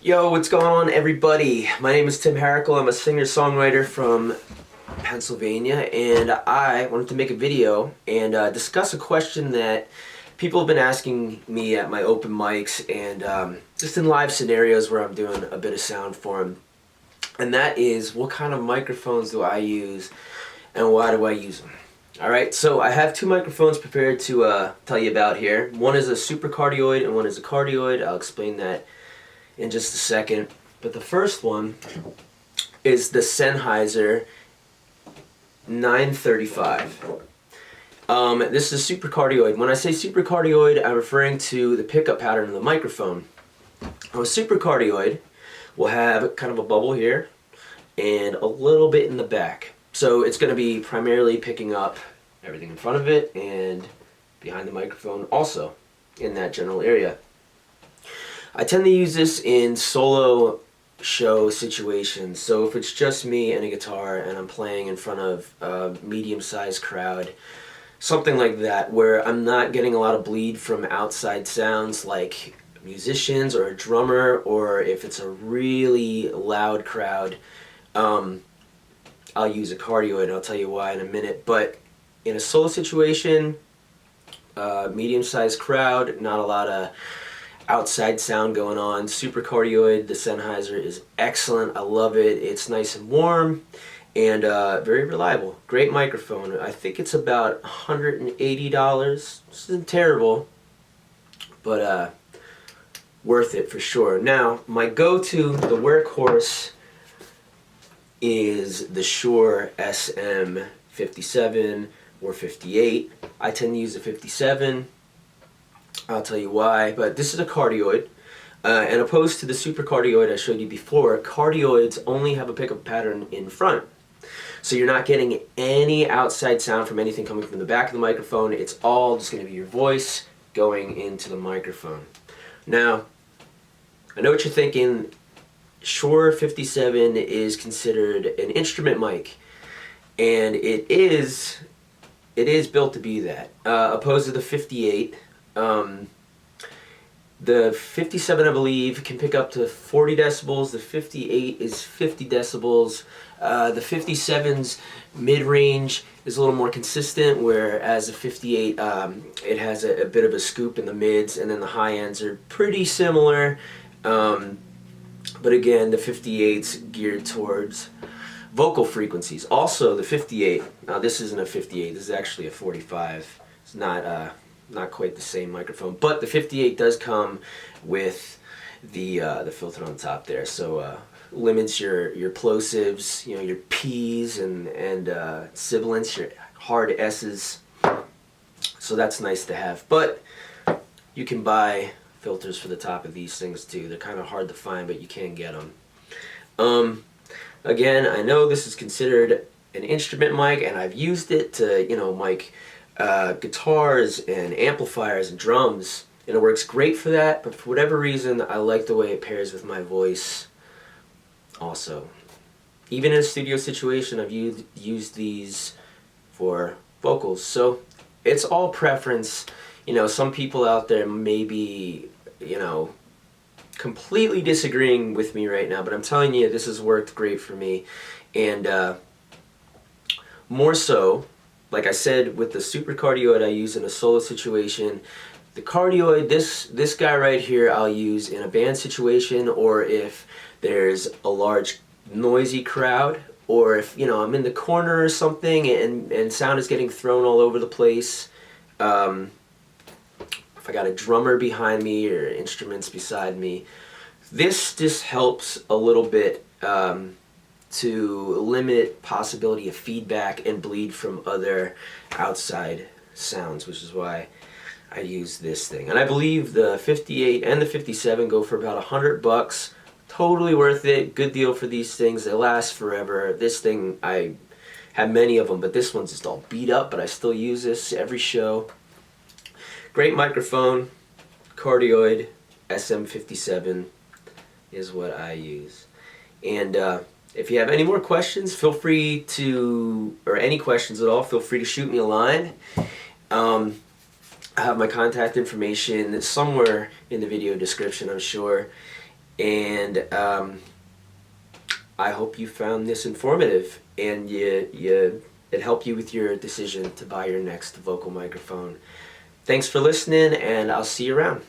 Yo, what's going on, everybody? My name is Tim Herrickle. I'm a singer-songwriter from Pennsylvania, and I wanted to make a video and discuss a question that people have been asking me at my open mics and just in live scenarios where I'm doing a bit of sound for them. And that is, what kind of microphones do I use and why do I use them? Alright, so I have two microphones prepared to tell you about here. One is a supercardioid and one is a cardioid. I'll explain that in just a second. But the first one is the Sennheiser e935. This is a supercardioid. When I say supercardioid, I'm referring to the pickup pattern of the microphone. A supercardioid will have kind of a bubble here and a little bit in the back. So it's going to be primarily picking up everything in front of it and behind the microphone also in that general area. I tend to use this in solo show situations. So if it's just me and a guitar and I'm playing in front of a medium-sized crowd, something like that, where I'm not getting a lot of bleed from outside sounds like musicians or a drummer, or if it's a really loud crowd, I'll use a cardioid. I'll tell you why in a minute. But in a solo situation, medium-sized crowd, not a lot of outside sound going on, supercardioid, the Sennheiser, is excellent. I love it. It's nice and warm and very reliable. Great microphone. I think it's about $180. This isn't terrible, but worth it for sure. Now, my go-to, the workhorse, is the Shure SM57 or 58. I tend to use the 57. I'll tell you why, but this is a cardioid. And opposed to the supercardioid I showed you before, cardioids only have a pickup pattern in front. So you're not getting any outside sound from anything coming from the back of the microphone. It's all just going to be your voice going into the microphone. Now, I know what you're thinking. Shure 57 is considered an instrument mic, and it is built to be that. Opposed to the 58, the 57, I believe, can pick up to 40 decibels. The 58 is 50 decibels. The 57's mid-range is a little more consistent, whereas the 58, it has a bit of a scoop in the mids, and then the high ends are pretty similar. But again, the 58's geared towards vocal frequencies. Also, the 58, now this isn't a 58, this is actually a 45. It's not quite the same microphone, but the 58 does come with the filter on top there, so limits your plosives, you know, your P's and sibilants, your hard S's. So that's nice to have. But you can buy filters for the top of these things too. They're kind of hard to find, but you can get them. Again, I know this is considered an instrument mic, and I've used it to, you know, mic guitars and amplifiers and drums, and it works great for that, but for whatever reason I like the way it pairs with my voice also. Even in a studio situation, I've used these for vocals, so it's all preference. You know, some people out there may be, you know, completely disagreeing with me right now, but I'm telling you, this has worked great for me. And more so, like I said, with the supercardioid I use in a solo situation. The cardioid, this guy right here, I'll use in a band situation, or if there's a large noisy crowd, or if, you know, I'm in the corner or something and sound is getting thrown all over the place. If I got a drummer behind me or instruments beside me, this just helps a little bit to limit possibility of feedback and bleed from other outside sounds, which is why I use this thing. And I believe the 58 and the 57 go for about $100. Totally worth it. Good deal for these things. They last forever. This thing, I have many of them, but this one's just all beat up, but I still use this every show. Great microphone, cardioid, SM57 is what I use. And if you have any more questions, feel free to, or any questions at all, feel free to shoot me a line. I have my contact information somewhere in the video description, I'm sure. And I hope you found this informative and it helped you with your decision to buy your next vocal microphone. Thanks for listening, and I'll see you around.